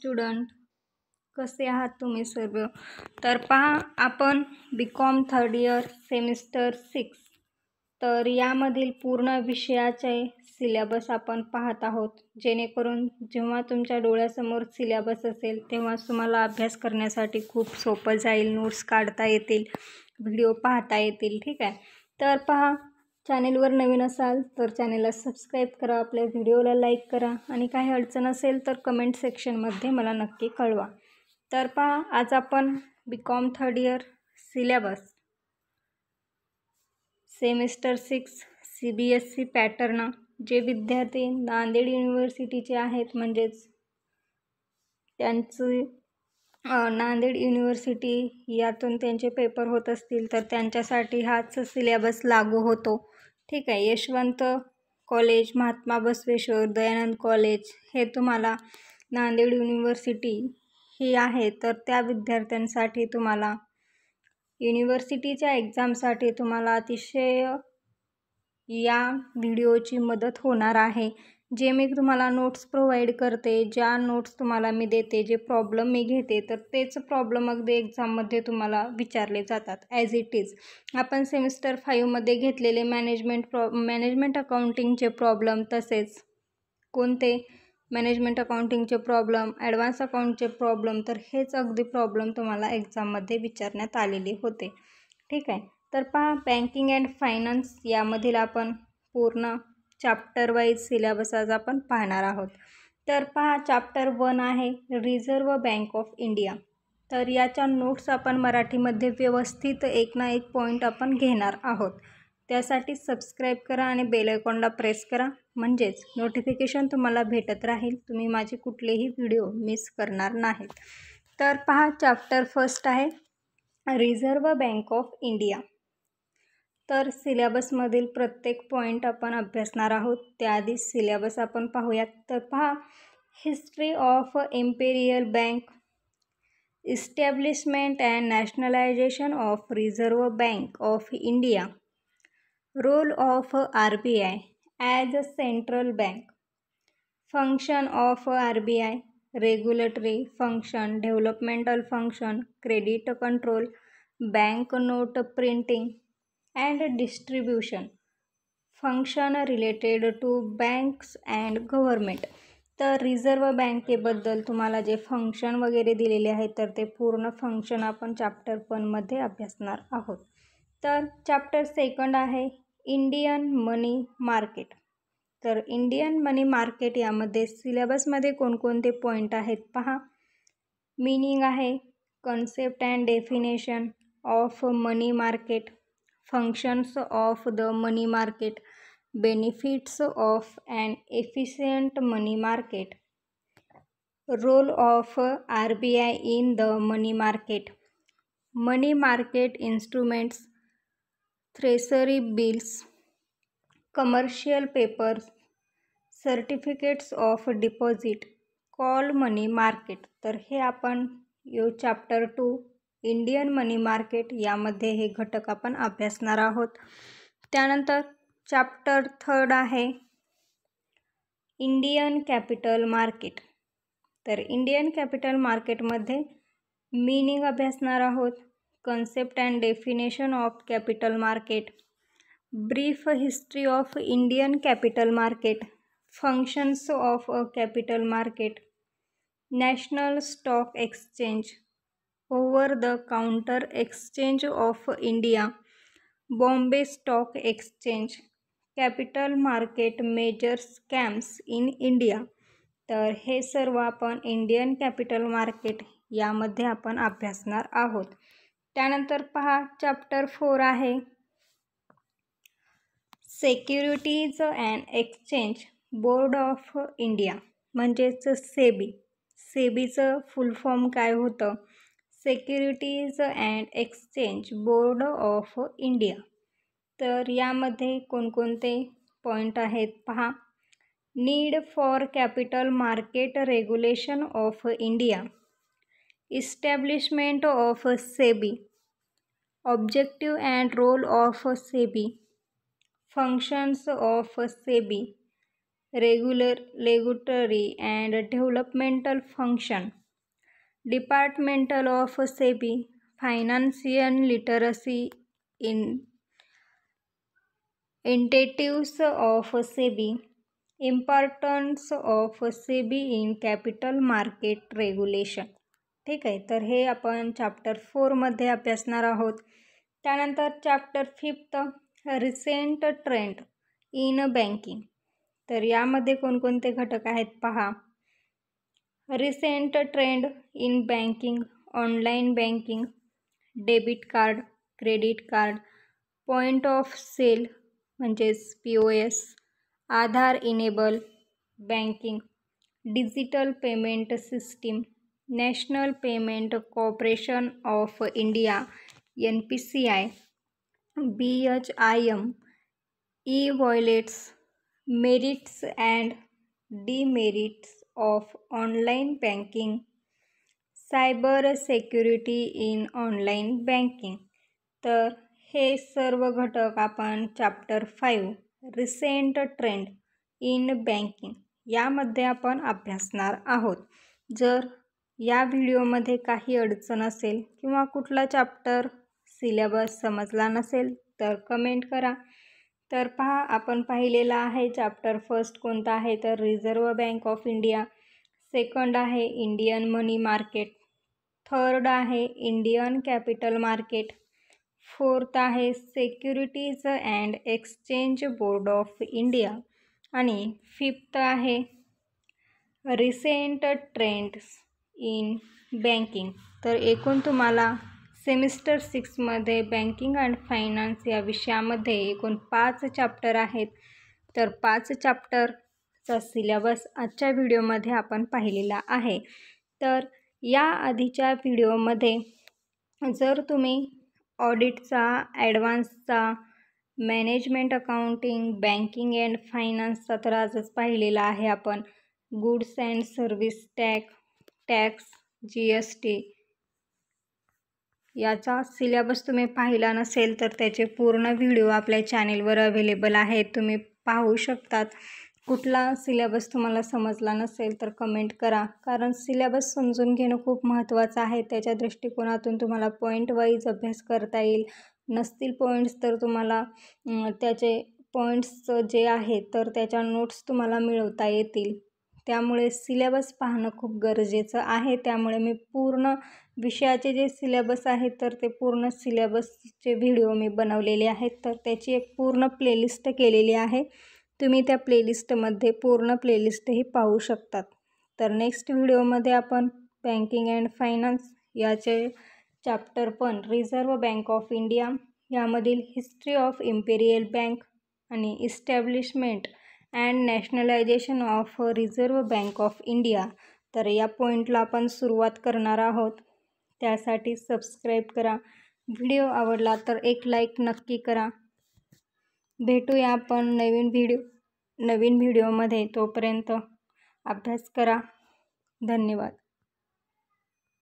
Student, कसे आहात तुम्ही सर्व? तर पहा, आपण BCom थर्ड इयर सेमिस्टर 6 तर यामधील पूर्ण विषयाचे सिलेबस आपण पाहत आहोत, जेणेकरून जेव्हा तुमच्या डोळ्यासमोर सिलेबस असेल तेव्हा तुम्हाला अभ्यास करण्यासाठी खूप सोपं जाईल. नोट्स काढता येतील, व्हिडिओ पाहता येतील. ठीक आहे. तर पहा, चॅनेलवर नवीन असाल तर चॅनेलला सबस्क्राईब करा, आपल्या व्हिडिओला लाईक करा आणि काही अडचण असेल तर कमेंट सेक्शनमध्ये मला नक्की कळवा. तर पहा, आज आपण BCom third year syllabus semester 6 CBSE pattern जे विद्यार्थी नांदेड युनिव्हर्सिटीचे आहेत, म्हणजेच त्यांचे नांदेड युनिव्हर्सिटी यातून त्यांचे पेपर होत असतील तर त्यांच्यासाठी हाच सिलेबस लागू होतो. ठीक आहे. यशवंत कॉलेज, महात्मा बसवेश्वर, दयानंद कॉलेज हे तुम्हाला नांदेड युनिव्हर्सिटी ही आहे, तर त्या विद्यार्थ्यांसाठी तुम्हाला युनिव्हर्सिटीच्या एक्झामसाठी तुम्हाला अतिशय या व्हिडिओची मदत होणार आहे. जे मी तुम्हाला नोट्स प्रोव्हाइड करते, ज्या नोट्स तुम्हाला मी देते, जे प्रॉब्लेम मी घेते, तर तेच प्रॉब्लेम अगदी एक्झाममध्ये तुम्हाला विचारले जातात ॲज इट इज. आपण सेमिस्टर 5मध्ये घेतलेले मॅनेजमेंट अकाउंटिंगचे प्रॉब्लेम, तसेच कोणते मॅनेजमेंट अकाउंटिंगचे प्रॉब्लेम, ॲडव्हान्स अकाउंटचे प्रॉब्लेम, तर हेच अगदी प्रॉब्लेम तुम्हाला एक्झाममध्ये विचारण्यात आलेले होते. ठीक आहे. तर पहा, बँकिंग अँड फायनान्स यामधील आपण पूर्ण चॅप्टर वाईज सिलेबस आज आपण पाहणार आहोत. तर पहा, चॅप्टर 1 आहे रिझर्व्ह बँक ऑफ इंडिया. तर याच्या नोट्स आपण मराठीमध्ये व्यवस्थित एक ना एक पॉईंट आपण घेणार आहोत. त्यासाठी सबस्क्राईब करा आणि बेल आयकॉनला प्रेस करा, म्हणजेच नोटिफिकेशन तुम्हाला भेटत राहील, तुम्ही माझे कुठलेही व्हिडिओ मिस करणार नाहीत. तर पहा, चॅप्टर फर्स्ट आहे रिझर्व्ह बँक ऑफ इंडिया. तर सिलेबसमधील प्रत्येक पॉईंट आपण अभ्यासणार आहोत. त्याआधी सिलेबस आपण पाहूयात. तर पहा, history of imperial bank, establishment and nationalisation of reserve bank of India, role of RBI as a central bank, function of RBI, regulatory function, developmental function, credit control, bank note printing and distribution, function related to banks and government. तर reserve बँकेबद्दल तुम्हाला जे function वगैरे दिलेले आहेत, तर ते पूर्ण फंक्शन आपण चॅप्टर 1मध्ये अभ्यासणार आहोत. तर चॅप्टर 2 आहे इंडियन मनी मार्केट. तर इंडियन मनी मार्केट यामध्ये सिलेबसमध्ये कोणकोणते पॉईंट आहेत पहा. मीनिंग आहे, concept and definition of money market, functions of the money market, benefits of an efficient money market, role of RBI in the money market, money market instruments, treasury bills, commercial papers, certificates of deposit, call money market. तर हे आपण chapter 2 Indian money market यामध्ये हे घटक आपण अभ्यासणार आहोत. त्यानंतर चॅप्टर 3 आहे इंडियन कॅपिटल मार्केट. तर इंडियन कॅपिटल मार्केटमध्ये मीनिंग अभ्यासणार आहोत, concept and definition of capital market, brief history of Indian capital market, functions of a capital market, national stock exchange, over the counter exchange of India, Bombay stock exchange, capital market major scams in India. तर हे सर्व आपण Indian capital market यामध्ये आपण अभ्यासणार आहोत. त्यानंतर पहा, चॅप्टर 4 आहे securities and exchange board of India, म्हणजेच सेबी. सेबीचं फुल फॉर्म काय होतं? Securities and exchange board of India. तर यामध्ये कोणकोणते पॉईंट आहेत पहा. Need for capital market regulation of India, establishment of SEBI, objective and role of SEBI, functions of SEBI, regulatory and developmental function, departmental of SEBI, financial literacy initiatives of SEBI, importance of SEBI in capital market regulation. ठीक आहे, तर हे आपण chapter 4 मध्ये अभ्यासणार आहोत. त्यानंतर chapter 5 recent trend in banking. तर यामध्ये कोणकोणते घटक आहेत पहा. Recent trend in banking, online banking, debit card, credit card, point of sale म्हणजेच POS, Aadhaar enable banking, digital payment system, national payment corporation of India NPCI, BHIM, e-वॉलेट्स, merits and demerits of online banking, cyber security in online banking. तर हे सर्व घटक आपण chapter 5 recent trend in banking यामध्ये आपण अभ्यासणार आहोत. जर या व्हिडिओमध्ये काही अडचण असेल किंवा कुठला चॅप्टर सिलेबस समजला नसेल तर कमेंट करा. तर पहा, आपण पाहिलेला आहे चॅप्टर 1 कोणता आहे तर reserve bank of India, second आहे इंडियन मनी मार्केट, थर्ड आहे इंडियन कॅपिटल मार्केट, फोर्थ आहे securities and exchange board of India आणि फिफ्थ आहे रिसेंट ट्रेंड्स इन बँकिंग. तर एकूण तुम्हाला सेमिस्टर 6मध्ये बँकिंग अँड फायनान्स या विषयामध्ये एकूण 5 चॅप्टर आहेत. तर 5 चॅप्टरचा सिलेबस आजच्या व्हिडिओमध्ये आपण पाहिलेला आहे. तर या आधीच्या व्हिडिओमध्ये जर तुम्ही ऑडिटचा, ॲडव्हान्सचा, मॅनेजमेंट अकाउंटिंग, बँकिंग अँड फायनान्सचा तर आजच पाहिलेला आहे आपण, goods and service tax, GST याचा सिलेबस तुम्ही पाहिला नसेल तर त्याचे पूर्ण व्हिडिओ आपल्या चॅनेलवर अवेलेबल आहेत, तुम्ही पाहू शकतात. कुठला सिलेबस तुम्हाला समजला नसेल तर कमेंट करा, कारण सिलेबस समजून घेणं खूप महत्त्वाचं आहे. त्याच्या दृष्टिकोनातून तुम्हाला पॉईंट वाईज अभ्यास करता येईल. नसतील पॉईंट्स तर तुम्हाला त्याचे पॉईंट्सचं जे आहे तर त्याच्या नोट्स तुम्हाला मिळवता येतील. त्यामुळे सिलेबस पाहणं खूप गरजेचं आहे. त्यामुळे मी पूर्ण विषयाचे जे सिलेबस आहेत तर ते पूर्ण सिलेबसचे व्हिडिओ मी बनवलेले आहेत. तर त्याची एक पूर्ण प्लेलिस्ट केलेली आहे, तुम्ही त्या प्लेलिस्टमध्ये पूर्ण प्लेलिस्टही पाहू शकतात. तर नेक्स्ट व्हिडिओमध्ये आपण बँकिंग अँड फायनान्स याचे chapter 1 reserve bank of India यामधील हिस्ट्री ऑफ इम्पेरियल बँक आणि establishment and nationalisation of reserve bank of India तर या पॉईंटला आपण सुरुवात करणार आहोत. त्यासाठी सबस्क्राईब करा. व्हिडिओ आवडला तर एक लाईक नक्की करा. भेटूया आपण नवीन व्हिडिओमध्ये. तोपर्यंत अभ्यास करा. धन्यवाद.